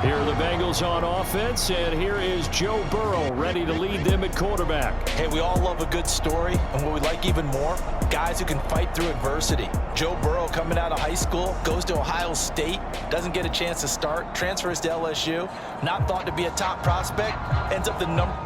Here are the Bengals on offense, and here is Joe Burrow ready to lead them at quarterback. Hey, we all love a good story, and what we like even more, guys who can fight through adversity. Joe Burrow coming out of high school, goes to Ohio State, doesn't get a chance to start, transfers to LSU, not thought to be a top prospect, ends up the number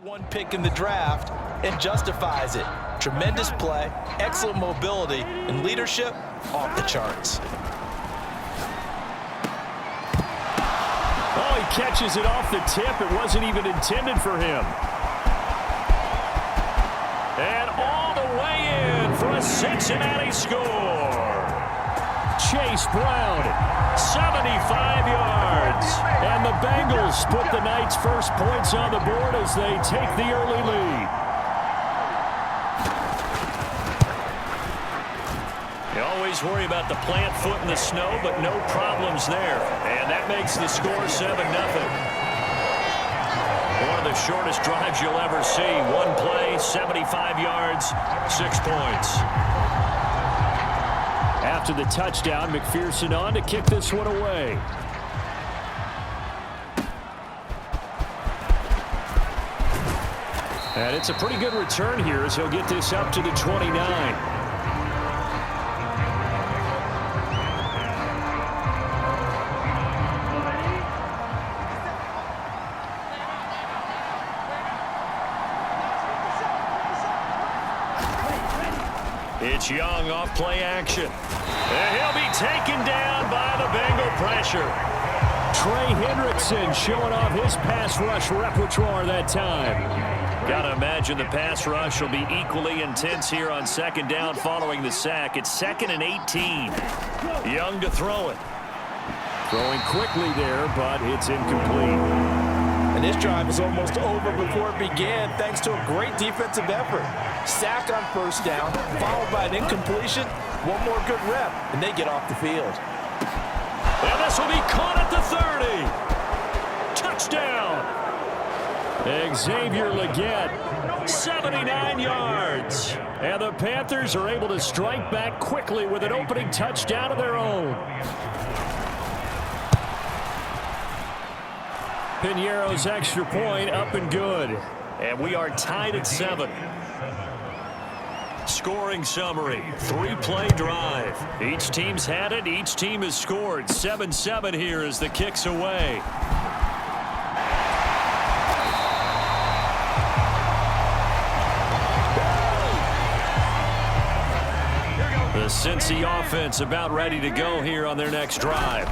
one pick in the draft and justifies it. Tremendous play, excellent mobility, and leadership off the charts. Oh, he catches it off the tip. It wasn't even intended for him. And all the way in for a Cincinnati score. Chase Brown, 75 yards. And the Bengals put the night's first points on the board as they take the early lead. You always worry about the plant foot in the snow, but no problems there. And that makes the score 7-0. One of the shortest drives you'll ever see. One play, 75 yards, 6 points. After the touchdown, McPherson on to kick this one away. And it's a pretty good return here as he'll get this up to the 29. It's Young off play action. And he'll be taken down by the Bengal pressure. Trey Hendrickson showing off his pass rush repertoire that time. Gotta imagine the pass rush will be equally intense here on second down following the sack. It's 2nd and 18. Young to throw it. Throwing quickly there, but it's incomplete. And this drive is almost over before it began thanks to a great defensive effort. Sack on first down, followed by an incompletion. One more good rep, and they get off the field. And this will be caught at the 30. Touchdown. Xavier Legette, 79 yards. And the Panthers are able to strike back quickly with an opening touchdown of their own. Piñeiro's extra point up and good. And we are tied at 7. Scoring summary, 3-play drive. Each team's had it, each team has scored. 7-7 here as the kick's away. The Cincy offense about ready to go here on their next drive.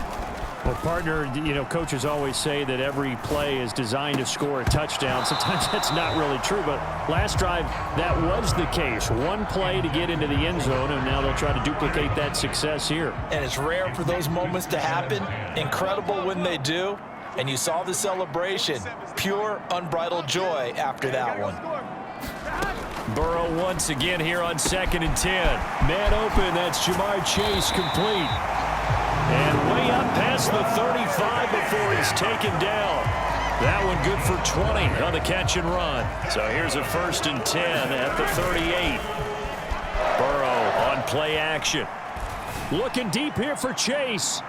Well, partner, you know, coaches always say that every play is designed to score a touchdown. Sometimes that's not really true, but last drive, that was the case. One play to get into the end zone, and now they'll try to duplicate that success here. And it's rare for those moments to happen. Incredible when they do. And you saw the celebration. Pure, unbridled joy after that one. Burrow once again here on 2nd and 10. Man open, that's Jamar Chase complete. And way up past the 35 before he's taken down. That one good for 20 on the catch and run. So here's a 1st and 10 at the 38. Burrow on play action. Looking deep here for Chase.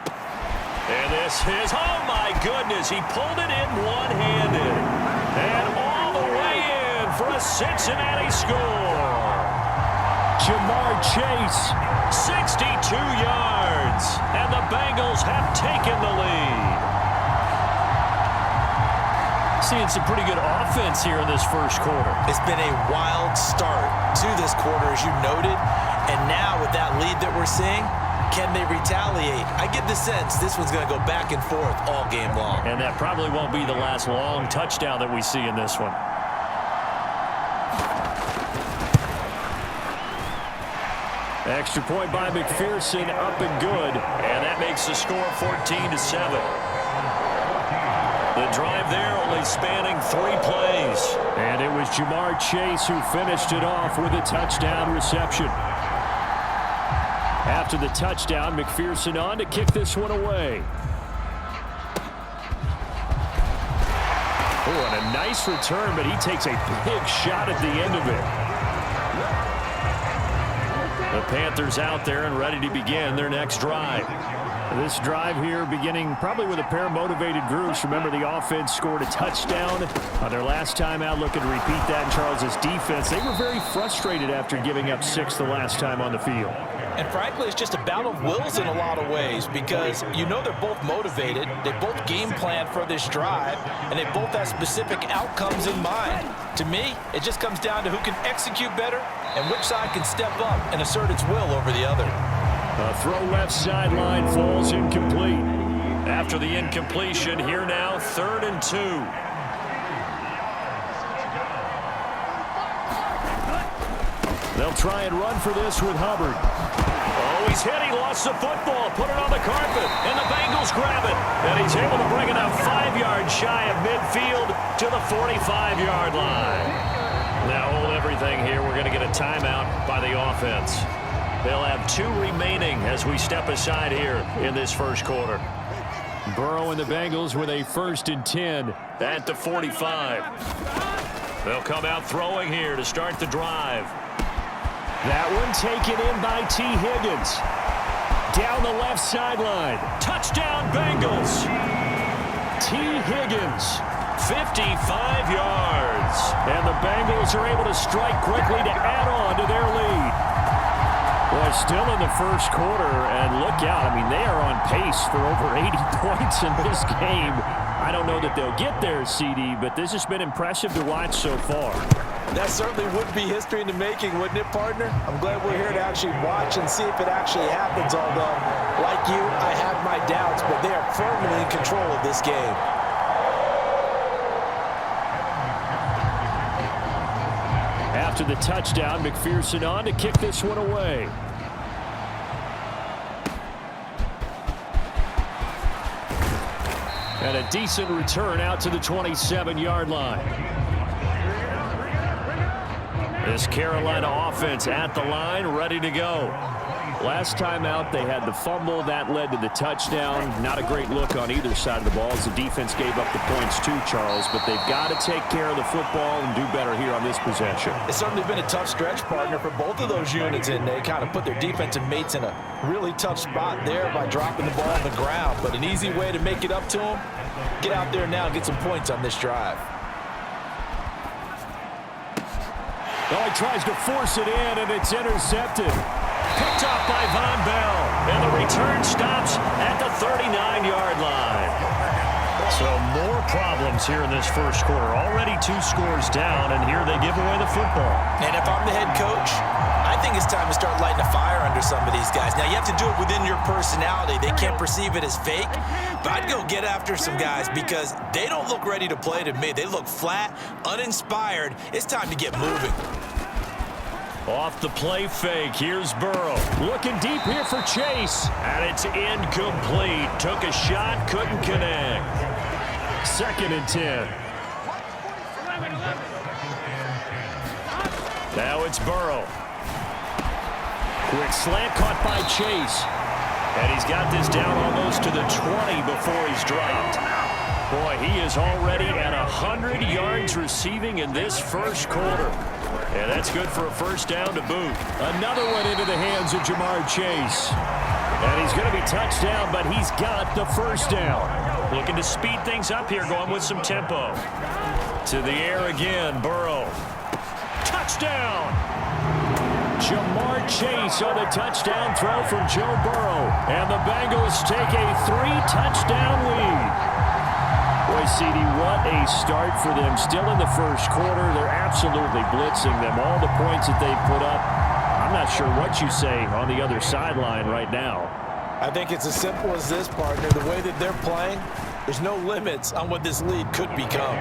And this is, oh my goodness, he pulled it in one-handed. And all the way in for a Cincinnati score. Jamar Chase, 62 yards, and the Bengals have taken the lead. Seeing some pretty good offense here in this first quarter. It's been a wild start to this quarter, as you noted, and now with that lead that we're seeing, can they retaliate? I get the sense this one's going to go back and forth all game long. And that probably won't be the last long touchdown that we see in this one. Extra point by McPherson, up and good. And that makes the score 14-7. The drive there only spanning 3 plays. And it was Jamar Chase who finished it off with a touchdown reception. After the touchdown, McPherson on to kick this one away. Oh, and a nice return, but he takes a big shot at the end of it. The Panthers out there and ready to begin their next drive. This drive here beginning probably with a pair of motivated groups. Remember, the offense scored a touchdown on their last time out, looking to repeat that in Charles's defense. They were very frustrated after giving up 6 the last time on the field. And frankly, it's just a battle of wills in a lot of ways because you know they're both motivated, they both game plan for this drive, and they both have specific outcomes in mind. To me, it just comes down to who can execute better and which side can step up and assert its will over the other. A throw left sideline falls incomplete. After the incompletion, here now, 3rd and 2. They'll try and run for this with Hubbard. Oh, he's hit. He lost the football. Put it on the carpet. And the Bengals grab it. And he's able to bring it up 5 yards shy of midfield to the 45-yard line. Now hold everything here. We're going to get a timeout by the offense. They'll have 2 remaining as we step aside here in this first quarter. Burrow and the Bengals with a 1st and 10 at the 45. They'll come out throwing here to start the drive. That one taken in by T. Higgins. Down the left sideline. Touchdown, Bengals. T. Higgins, 55 yards. And the Bengals are able to strike quickly to add on to their lead. Boy, still in the first quarter, and look out. I mean, they are on pace for over 80 points in this game. I don't know that they'll get there, CD, but this has been impressive to watch so far. That certainly would be history in the making, wouldn't it, partner? I'm glad we're here to actually watch and see if it actually happens, although, like you, I have my doubts, but they are firmly in control of this game. After the touchdown, McPherson on to kick this one away. And a decent return out to the 27-yard line. This Carolina offense at the line, ready to go. Last time out, they had the fumble. That led to the touchdown. Not a great look on either side of the ball as the defense gave up the points too, Charles. But they've got to take care of the football and do better here on this possession. It's certainly been a tough stretch, partner, for both of those units, and they kind of put their defensive mates in a really tough spot there by dropping the ball on the ground. But an easy way to make it up to them, get out there now and get some points on this drive. Oh, he tries to force it in, and it's intercepted. Picked off by Von Bell, and the return stops at the 39-yard line. So more problems here in this first quarter. Already 2 scores down, and here they give away the football. And if I'm the head coach, I think it's time to start lighting a fire under some of these guys. Now, you have to do it within your personality. They can't perceive it as fake, but I'd go get after some guys because they don't look ready to play to me. They look flat, uninspired. It's time to get moving. Off the play fake, here's Burrow. Looking deep here for Chase. And it's incomplete. Took a shot, couldn't connect. 2nd and 10. Now it's Burrow. Quick slant caught by Chase. And he's got this down almost to the 20 before he's dropped. Boy, he is already at 100 yards receiving in this first quarter. And that's good for a first down to boot. Another one into the hands of Jamar Chase. And he's going to be touched down, but he's got the first down. Looking to speed things up here, going with some tempo. To the air again, Burrow. Touchdown! Jamar Chase on the touchdown throw from Joe Burrow. And the Bengals take a 3-touchdown lead. Boy, CD, what a start for them. Still in the first quarter. They're absolutely blitzing them. All the points that they've put up, I'm not sure what you say on the other sideline right now. I think it's as simple as this, partner. The way that they're playing, there's no limits on what this lead could become.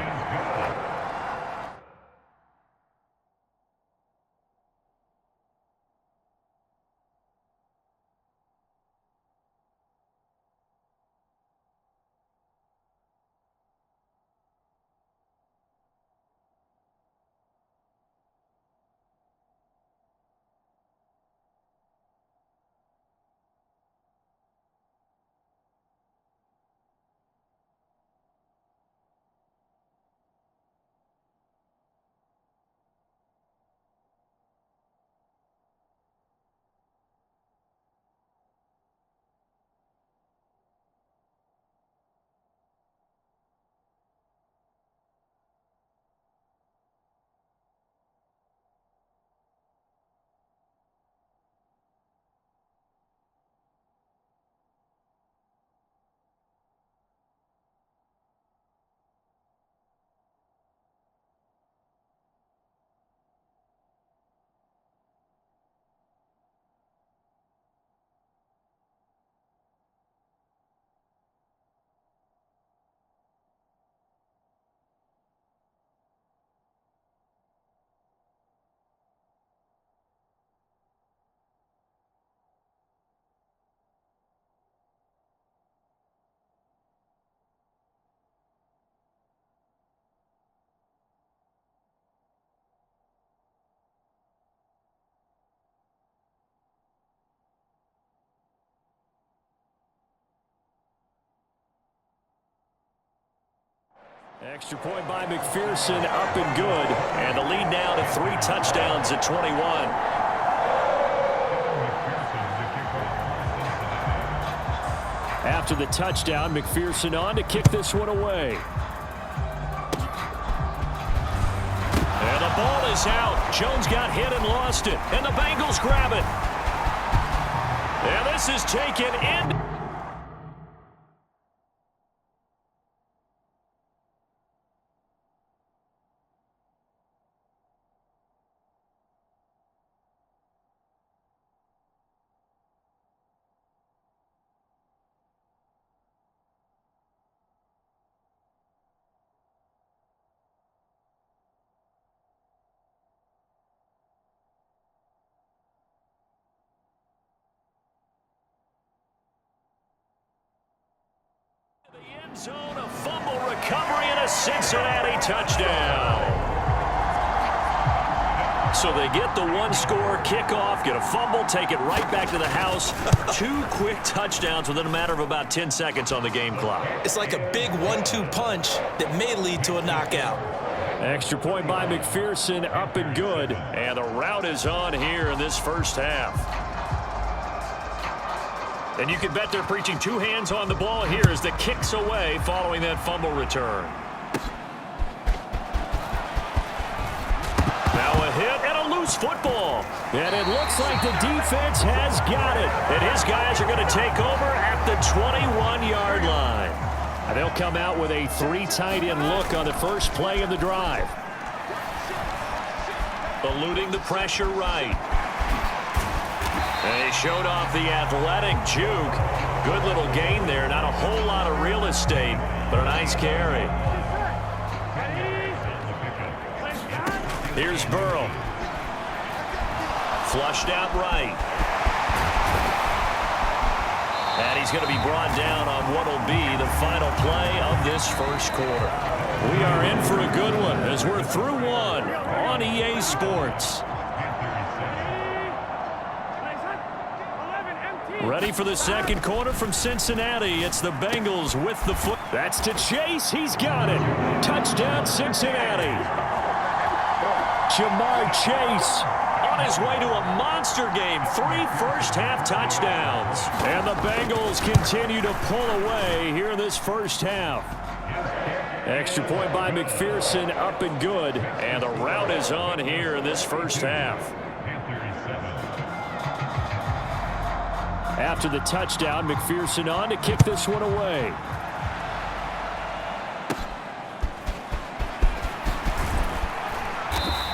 Extra point by McPherson, up and good. And the lead now to 3 touchdowns at 21. After the touchdown, McPherson on to kick this one away. And the ball is out. Jones got hit and lost it. And the Bengals grab it. And this is taken in. Zone, a fumble recovery, and a Cincinnati touchdown. So they get the one-score kickoff, get a fumble, take it right back to the house. 2 quick touchdowns within a matter of about 10 seconds on the game clock. It's like a big 1-2 punch that may lead to a knockout. Extra point by McPherson, up and good. And the route is on here in this first half. And you can bet they're preaching 2 hands on the ball here as the kick's away following that fumble return. Now a hit and a loose football. And it looks like the defense has got it. And his guys are going to take over at the 21-yard line. And they'll come out with a 3 tight end look on the first play of the drive. Eluding the pressure right. And he showed off the athletic juke. Good little gain there. Not a whole lot of real estate, but a nice carry. Here's Burrow. Flushed out right. And he's going to be brought down on what will be the final play of this first quarter. We are in for a good one as we're through one on EA Sports. Ready for the second quarter from Cincinnati. It's the Bengals with the foot. That's to Chase. He's got it. Touchdown, Cincinnati. Jamar Chase on his way to a monster game. 3 first-half touchdowns. And the Bengals continue to pull away here in this first half. Extra point by McPherson, up and good. And the route is on here in this first half. After the touchdown, McPherson on to kick this one away.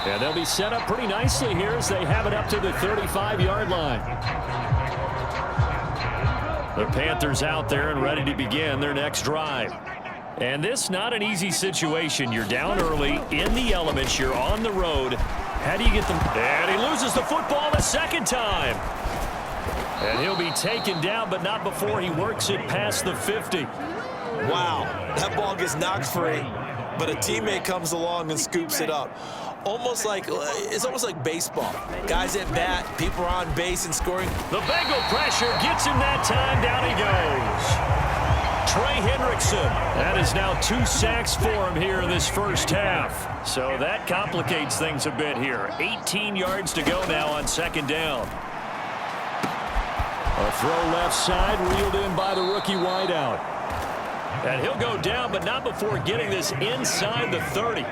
And they'll be set up pretty nicely here as they have it up to the 35-yard line. The Panthers out there and ready to begin their next drive. And this not an easy situation. You're down early, in the elements, you're on the road. How do you get them? And he loses the football a second time. And he'll be taken down, but not before he works it past the 50. Wow, that ball gets knocked free, but a teammate comes along and scoops it up. It's almost like baseball. Guys at bat, people are on base and scoring. The Bengal pressure gets him that time. Down he goes. Trey Hendrickson. That is now 2 sacks for him here in this first half. So that complicates things a bit here. 18 yards to go now on second down. A throw left side, reeled in by the rookie wideout. And he'll go down, but not before getting this inside the 30.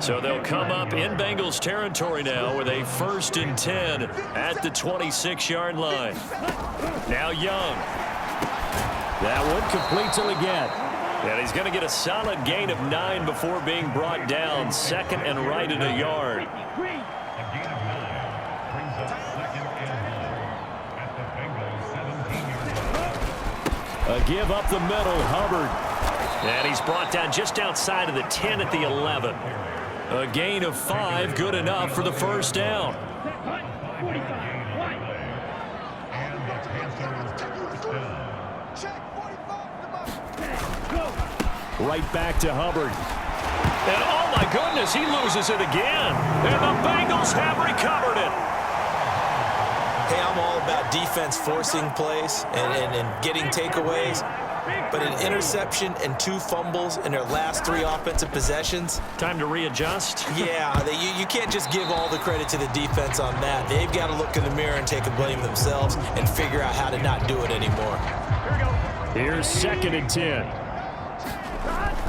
So they'll come up in Bengals territory now with a 1st and 10 at the 26-yard line. Now Young. That one completes him again. And he's going to get a solid gain of 9 before being brought down. 2nd and right at a yard. A give up the middle, Hubbard. And he's brought down just outside of the 10 at the 11. A gain of 5, good enough for the first down. Right back to Hubbard. And oh my goodness, he loses it again. And the Bengals have recovered it. Hey, I'm all about defense forcing plays and getting takeaways. but an interception and 2 fumbles in their last 3 offensive possessions. Time to readjust. Yeah, you can't just give all the credit to the defense on that. They've got to look in the mirror and take a blame themselves and figure out how to not do it anymore. Here's 2nd and 10.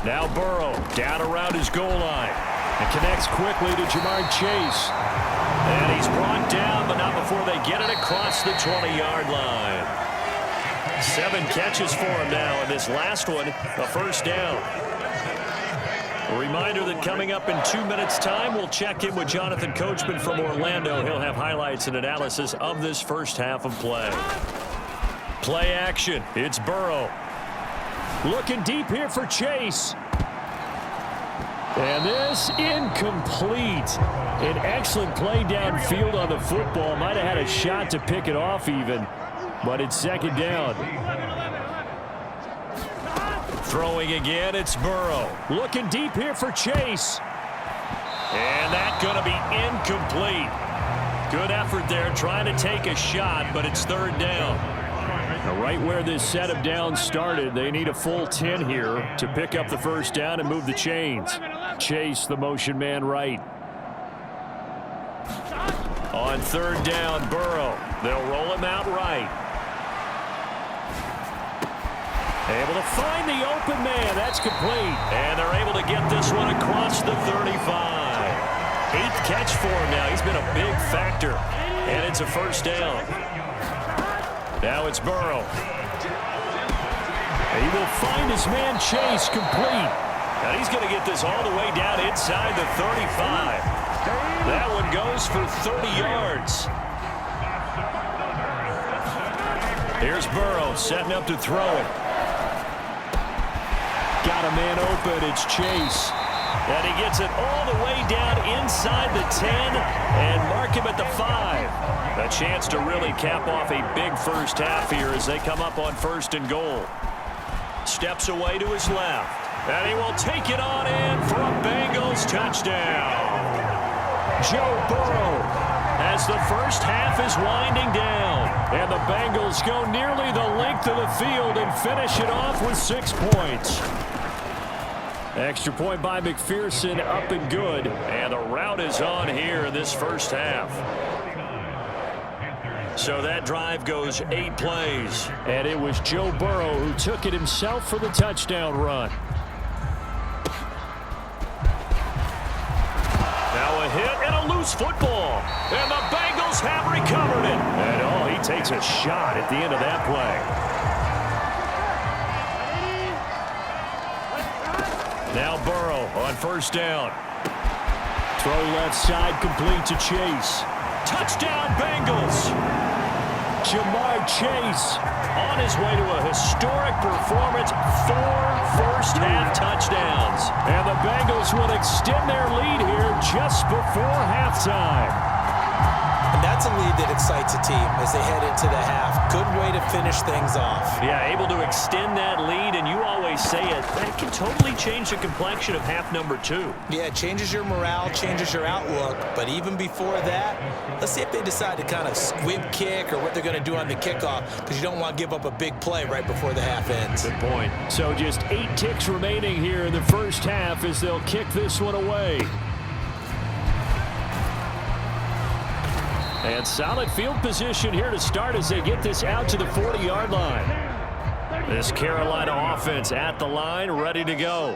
Now Burrow down around his goal line and connects quickly to Jamar Chase. And he's brought down, but not before they get it across the 20-yard line. 7 catches for him now, and this last one, a first down. A reminder that coming up in 2 minutes' time, we'll check in with Jonathan Coachman from Orlando. He'll have highlights and analysis of this first half of play. Play action. It's Burrow. Looking deep here for Chase. And this incomplete. An excellent play downfield on the football. Might have had a shot to pick it off even, but it's 2nd down. Throwing again, it's Burrow. Looking deep here for Chase. And that's going to be incomplete. Good effort there trying to take a shot, but it's 3rd down. Now, right where this set of downs started, they need a full 10 here to pick up the first down and move the chains. Chase, the motion man right. On 3rd down, Burrow. They'll roll him out right. Able to find the open man. That's complete. And they're able to get this one across the 35. 8th catch for him now. He's been a big factor. And it's a first down. Now it's Burrow. He will find his man Chase complete. And he's going to get this all the way down inside the 35. That one goes for 30 yards. Here's Burrow setting up to throw it. Got a man open. It's Chase. And he gets it all the way down inside the 10 and mark him at the 5. A chance to really cap off a big first half here as they come up on 1st and goal. Steps away to his left. And he will take it on in for a Bengals touchdown. Joe Burrow as the first half is winding down. And the Bengals go nearly the length of the field and finish it off with 6 points. Extra point by McPherson, up and good. And the route is on here in this first half. So that drive goes 8 plays. And it was Joe Burrow who took it himself for the touchdown run. Now a hit and a loose football. And the Bengals have recovered it. And he takes a shot at the end of that play. Now Burrow on 1st down. Throw left side complete to Chase. Touchdown Bengals. Jamar Chase on his way to a historic performance. 4 first-half touchdowns. And the Bengals will extend their lead here just before halftime. And that's a lead that excites a team as they head into the half. Good way to finish things off. Yeah, able to extend that lead, and you always say it, that can totally change the complexion of half number 2. Yeah, it changes your morale, changes your outlook, but even before that, let's see if they decide to kind of squib kick or what they're going to do on the kickoff, because you don't want to give up a big play right before the half ends. Good point. So just 8 ticks remaining here in the first half as they'll kick this one away. And solid field position here to start as they get this out to the 40-yard line. This Carolina offense at the line, ready to go.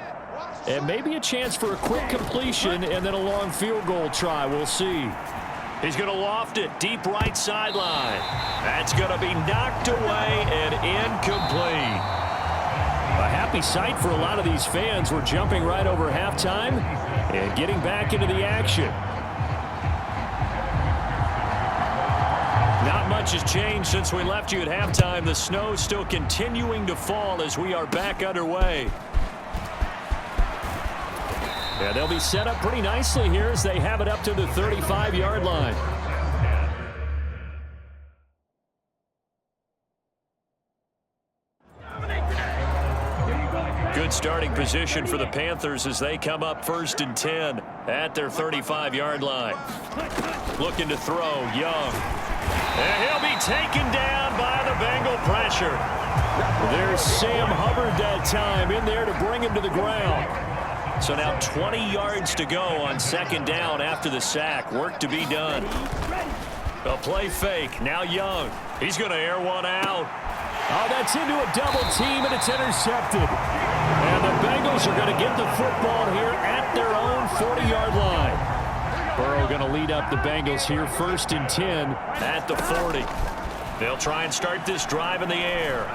And maybe a chance for a quick completion and then a long field goal try. We'll see. He's going to loft it deep right sideline. That's going to be knocked away and incomplete. A happy sight for a lot of these fans. We're jumping right over halftime and getting back into the action. Not much has changed since we left you at halftime. The snow still continuing to fall as we are back underway. Yeah, they'll be set up pretty nicely here as they have it up to the 35-yard line. Good starting position for the Panthers as they come up 1st and 10 at their 35-yard line. Looking to throw, Young. And he'll be taken down by the Bengal pressure. There's Sam Hubbard that time in there to bring him to the ground. So now 20 yards to go on 2nd down after the sack. Work to be done. A play fake. Now Young. He's going to air one out. Oh, that's into a double team, and it's intercepted. And the Bengals are going to get the football here at their own 40-yard line. Burrow going to lead up the Bengals here 1st and 10 at the 40. They'll try and start this drive in the air.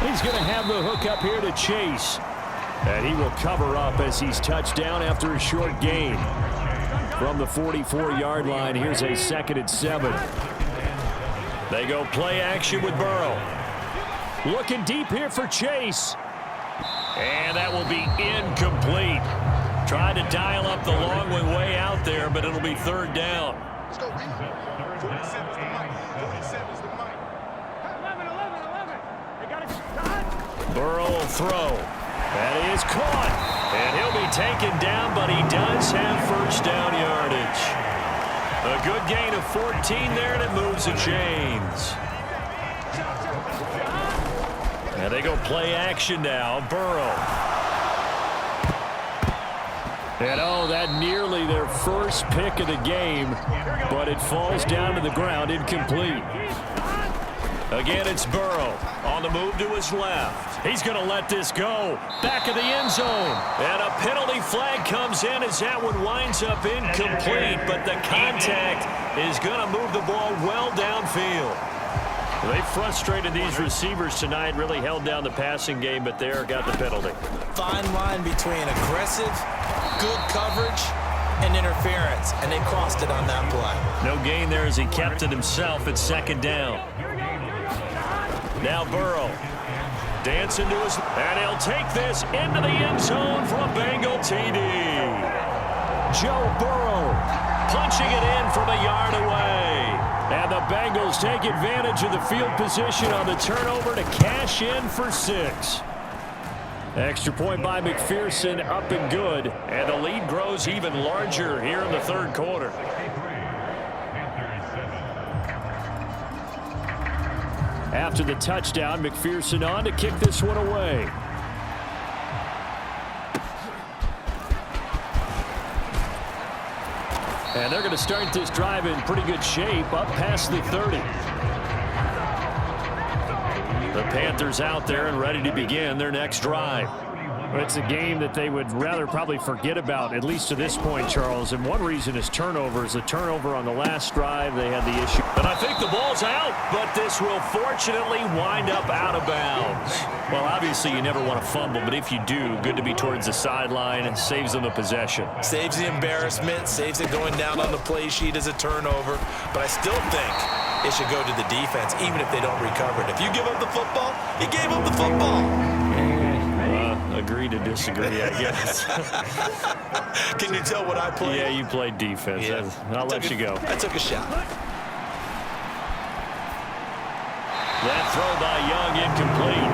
He's going to have the hook up here to Chase. And he will cover up as he's touched down after a short gain. From the 44-yard line, here's a 2nd and 7. They go play action with Burrow. Looking deep here for Chase. And that will be incomplete. Tried to dial up the long way out there, but it'll be 3rd down. Let's go. 47 is the mic. 47 is the mic. 11. They got it. Burrow will throw. That is caught. And he'll be taken down, but he does have 1st down yardage. A good gain of 14 there, and it moves the chains. And they go play action now. Burrow. And oh, that nearly their first pick of the game, but it falls down to the ground, incomplete. Again, it's Burrow on the move to his left. He's going to let this go. Back of the end zone. And a penalty flag comes in as that one winds up incomplete, but the contact is going to move the ball well downfield. They frustrated these receivers tonight, really held down the passing game, but there got the penalty. Fine line between aggressive, good coverage, and interference, and they crossed it on that play. No gain there as he kept it himself at 2nd down. Now Burrow. Dancing to his, and he'll take this into the end zone for a Bengal TD. Joe Burrow punching it in from a yard away. And the Bengals take advantage of the field position on the turnover to cash in for 6. Extra point by McPherson, up and good. And the lead grows even larger here in the 3rd quarter. After the touchdown, McPherson on to kick this one away. And they're going to start this drive in pretty good shape, up past the 30. The Panthers out there and ready to begin their next drive. It's a game that they would rather probably forget about, at least to this point, Charles. And one reason is turnovers. A turnover on the last drive, they had the issue. And I think the ball's out, but this will fortunately wind up out of bounds. Well, obviously you never want to fumble, but if you do, good to be towards the sideline and saves them the possession. Saves the embarrassment, saves it going down on the play sheet as a turnover. But I still think it should go to the defense, even if they don't recover it. If you give up the football, you gave up the football. Agree to disagree, I guess. Can you tell what I played? Yeah, you played defense. Yeah. I'll let you go. I took a shot. That throw by Young incomplete.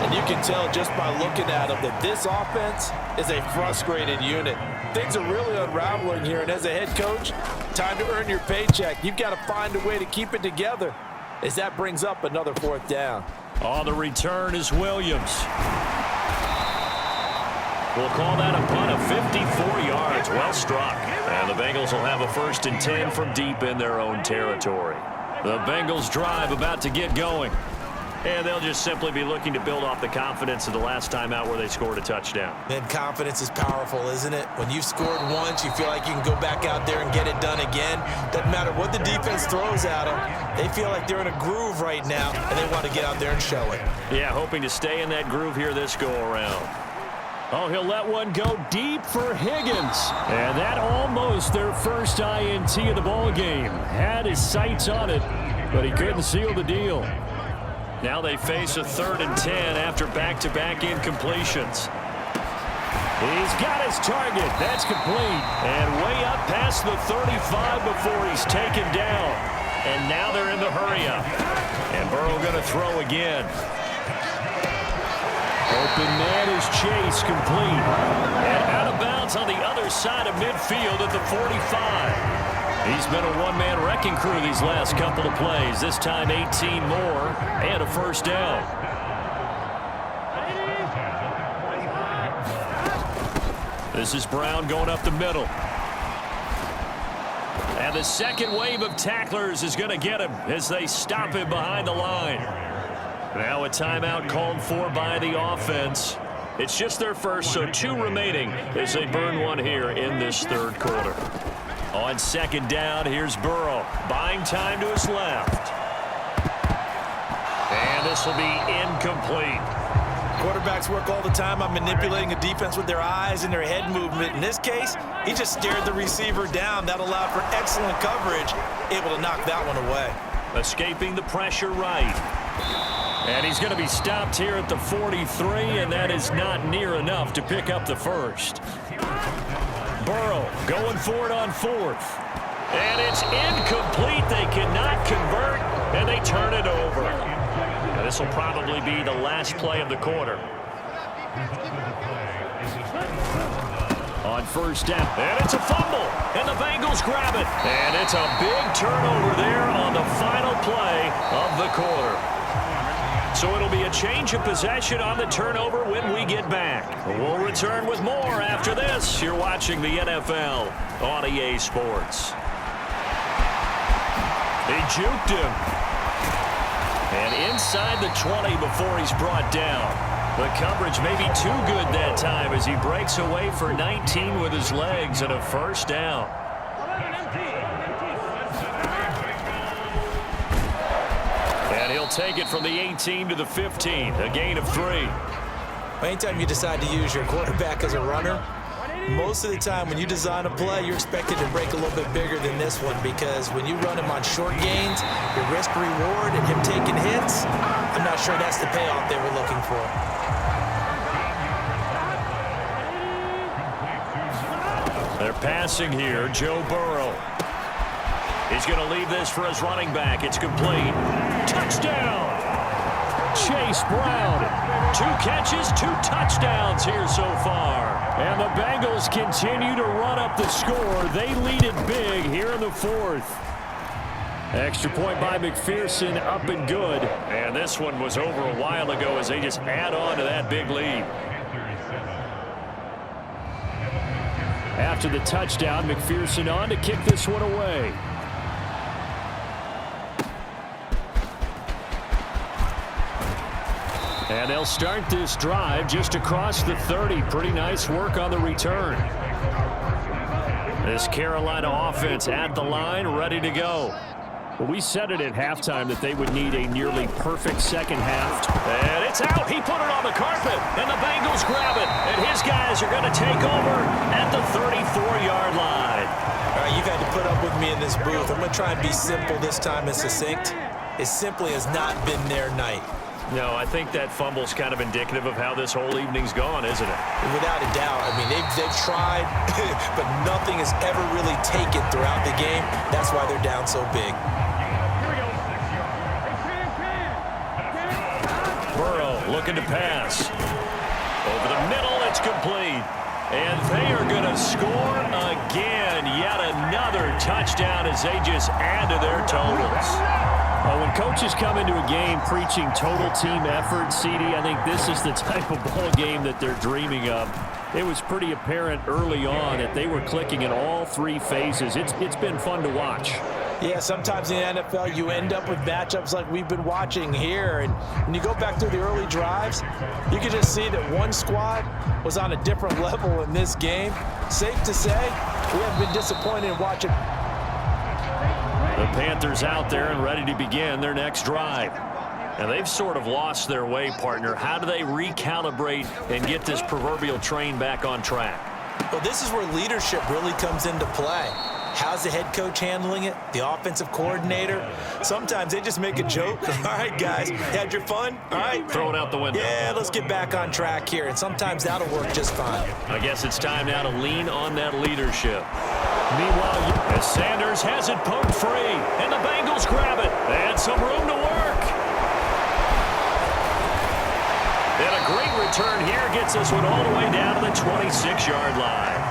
And you can tell just by looking at them that this offense is a frustrated unit. Things are really unraveling here, and as a head coach, time to earn your paycheck. You've got to find a way to keep it together as that brings up another 4th down. On the return is Williams. We'll call that a punt of 54 yards. Well struck. And the Bengals will have a 1st and 10 from deep in their own territory. The Bengals drive about to get going. And they'll just simply be looking to build off the confidence of the last time out where they scored a touchdown. And confidence is powerful, isn't it? When you've scored once, you feel like you can go back out there and get it done again. Doesn't matter what the defense throws at them. They feel like they're in a groove right now, and they want to get out there and show it. Yeah, hoping to stay in that groove here this go-around. Oh, he'll let one go deep for Higgins. And that almost their first INT of the ball game. Had his sights on it, but he couldn't seal the deal. Now they face a 3rd and 10 after back-to-back incompletions. He's got his target. That's complete. And way up past the 35 before he's taken down. And now they're in the hurry-up. And Burrow going to throw again. Open man is Chase, complete. And out of bounds on the other side of midfield at the 45. He's been a one-man wrecking crew these last couple of plays. This time 18 more and a first down. This is Brown going up the middle. And the second wave of tacklers is going to get him as they stop him behind the line. Now a timeout called for by the offense. It's just their first, so 2 remaining as they burn one here in this third quarter. On second down, here's Burrow. Buying time to his left. And this will be incomplete. Quarterbacks work all the time on manipulating a defense with their eyes and their head movement. In this case, he just stared the receiver down. That allowed for excellent coverage, able to knock that one away. Escaping the pressure right. And he's going to be stopped here at the 43, and that is not near enough to pick up the first. Burrow going for it on 4th. And it's incomplete. They cannot convert, and they turn it over. Now, this will probably be the last play of the quarter. On first down, and it's a fumble, and the Bengals grab it. And it's a big turnover there on the final play of the quarter. So it'll be a change of possession on the turnover when we get back. We'll return with more after this. You're watching the NFL on EA Sports. He juked him. And inside the 20 before he's brought down. The coverage may be too good that time as he breaks away for 19 with his legs and a first down. And he'll take it from the 18 to the 15, a gain of 3. Anytime you decide to use your quarterback as a runner, most of the time when you design a play, you're expected to break a little bit bigger than this one, because when you run him on short gains, your risk-reward and him taking hits, I'm not sure that's the payoff they were looking for. They're passing here. Joe Burrow. He's going to leave this for his running back. It's complete. Touchdown! Chase Brown. 2 catches, 2 touchdowns here so far. And the Bengals continue to run up the score. They lead it big here in the 4th. Extra point by McPherson, up and good. And this one was over a while ago as they just add on to that big lead. After the touchdown, McPherson on to kick this one away. And they'll start this drive just across the 30. Pretty nice work on the return. This Carolina offense at the line, ready to go. Well, we said it at halftime that they would need a nearly perfect second half. And it's out. He put it on the carpet, and the Bengals grab it. And his guys are going to take over at the 34-yard line. All right, you've had to put up with me in this booth. I'm going to try and be simple this time and succinct. It simply has not been their night. No, I think that fumble's kind of indicative of how this whole evening's gone, isn't it? Without a doubt. I mean, they've tried, but nothing has ever really taken throughout the game. That's why they're down so big. Burrow looking to pass. Over the middle, it's complete. And they are going to score again. Yet another touchdown as they just add to their totals. When coaches come into a game preaching total team effort, CD, I think this is the type of ball game that they're dreaming of. It was pretty apparent early on that they were clicking in all 3 phases. It's been fun to watch. Yeah, sometimes in the NFL you end up with matchups like we've been watching here. And when you go back through the early drives, you can just see that one squad was on a different level in this game. Safe to say, we haven't been disappointed in watching. The Panthers out there and ready to begin their next drive. And they've sort of lost their way, partner. How do they recalibrate and get this proverbial train back on track? Well, this is where leadership really comes into play. How's the head coach handling it? The offensive coordinator? Sometimes they just make a joke. All right, guys, had your fun? All right. Throw it out the window. Yeah, let's get back on track here. And sometimes that'll work just fine. I guess it's time now to lean on that leadership. Meanwhile, as Sanders has it poked free, and the Bengals grab it. They had some room to work. And a great return here gets this one all the way down to the 26-yard line.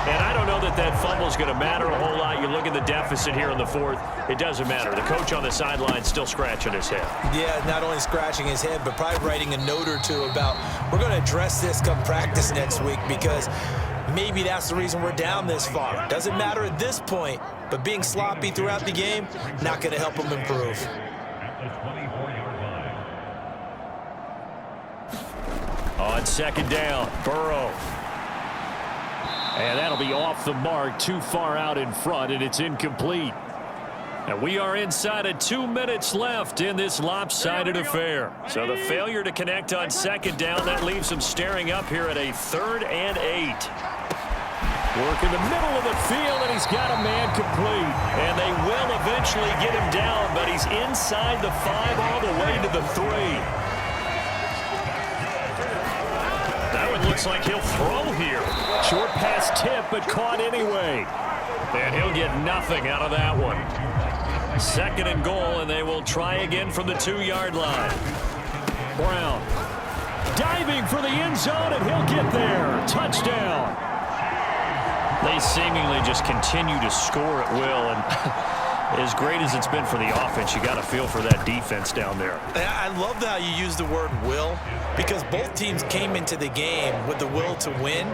And I don't know that that fumble is going to matter a whole lot. You look at the deficit here in the fourth, it doesn't matter. The coach on the sideline still scratching his head. Yeah, not only scratching his head, but probably writing a note or two about, we're going to address this come practice next week, because maybe that's the reason we're down this far. Doesn't matter at this point, but being sloppy throughout the game, not going to help him improve. On second down, Burrow. And that'll be off the mark, too far out in front, and it's incomplete. And we are inside of 2 minutes left in this lopsided affair. So the failure to connect on second down, that leaves him staring up here at a 3rd and 8. Work in the middle of the field, and he's got a man complete. And they will eventually get him down, but he's inside the 5 all the way to the 3. That one looks like he'll throw here. Short pass tip, but caught anyway. And he'll get nothing out of that one. 2nd and goal, and they will try again from the 2-yard line. Brown diving for the end zone, and he'll get there. Touchdown. They seemingly just continue to score at will, and as great as it's been for the offense, you got to feel for that defense down there. I love how you use the word will, because both teams came into the game with the will to win,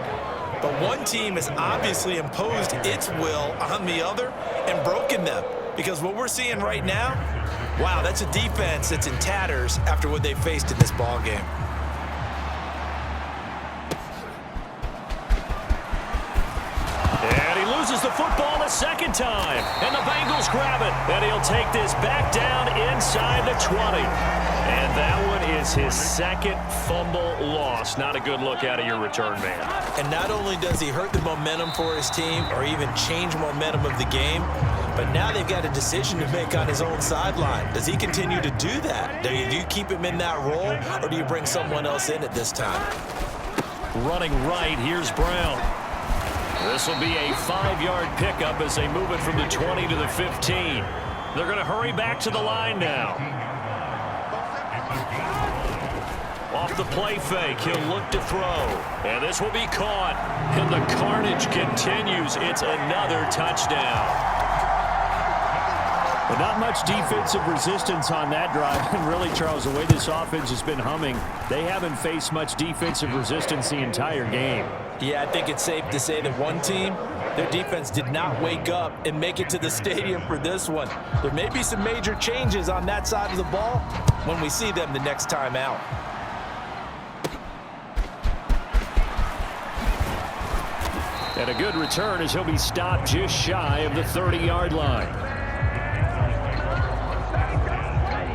but one team has obviously imposed its will on the other and broken them. Because what we're seeing right now, wow, that's a defense that's in tatters after what they faced in this ball game. And he loses the football a second time. And the Bengals grab it. And he'll take this back down inside the 20. And that one is his 2nd fumble loss. Not a good look out of your return man. And not only does he hurt the momentum for his team or even change momentum of the game, but now they've got a decision to make on his own sideline. Does he continue to do that? Do you keep him in that role, or do you bring someone else in at this time? Running right, here's Brown. This will be a 5-yard pickup as they move it from the 20 to the 15. They're going to hurry back to the line now. Off the play fake, he'll look to throw. And this will be caught. And the carnage continues. It's another touchdown. But not much defensive resistance on that drive. And really, Charles, the way this offense has been humming, they haven't faced much defensive resistance the entire game. Yeah, I think it's safe to say that one team, their defense did not wake up and make it to the stadium for this one. There may be some major changes on that side of the ball when we see them the next time out. And a good return as he'll be stopped just shy of the 30-yard line.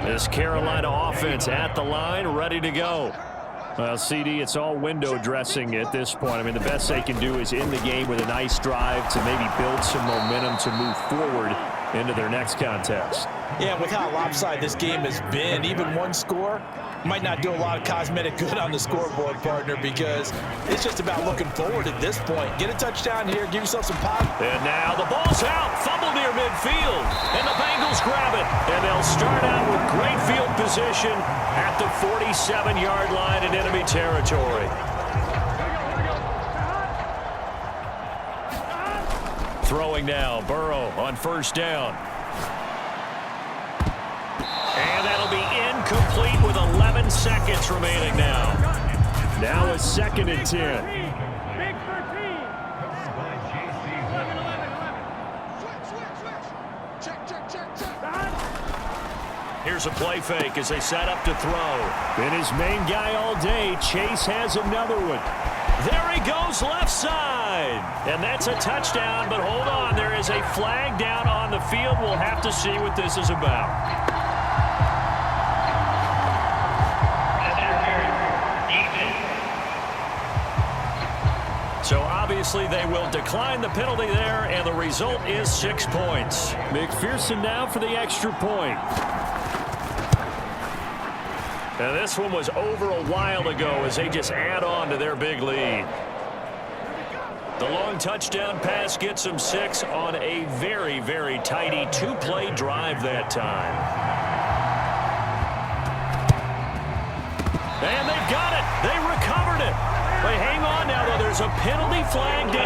This Carolina offense at the line, ready to go. Well, CD, it's all window dressing at this point. I mean, the best they can do is end the game with a nice drive to maybe build some momentum to move forward into their next contest. Yeah, with how lopsided this game has been, even one score might not do a lot of cosmetic good on the scoreboard, partner, because it's just about looking forward at this point. Get a touchdown here, give yourself some pop. And now the ball's out, fumble near midfield, and the Bengals grab it. And they'll start out with great field position at the 47-yard line in enemy territory. Throwing now, Burrow on 1st down. And that'll be incomplete with 11 seconds remaining now. Now a 2nd and 10. Big 13. 11. Check. Here's a play fake as they set up to throw. And his main guy all day, Chase, has another one. There he goes, left side. And that's a touchdown, but hold on. There is a flag down on the field. We'll have to see what this is about. So obviously they will decline the penalty there, and the result is 6 points. McPherson now for the extra point. And this one was over a while ago as they just add on to their big lead. The long touchdown pass gets them 6 on a very, very tidy 2-play drive that time. And they've got it. there's a penalty flag down.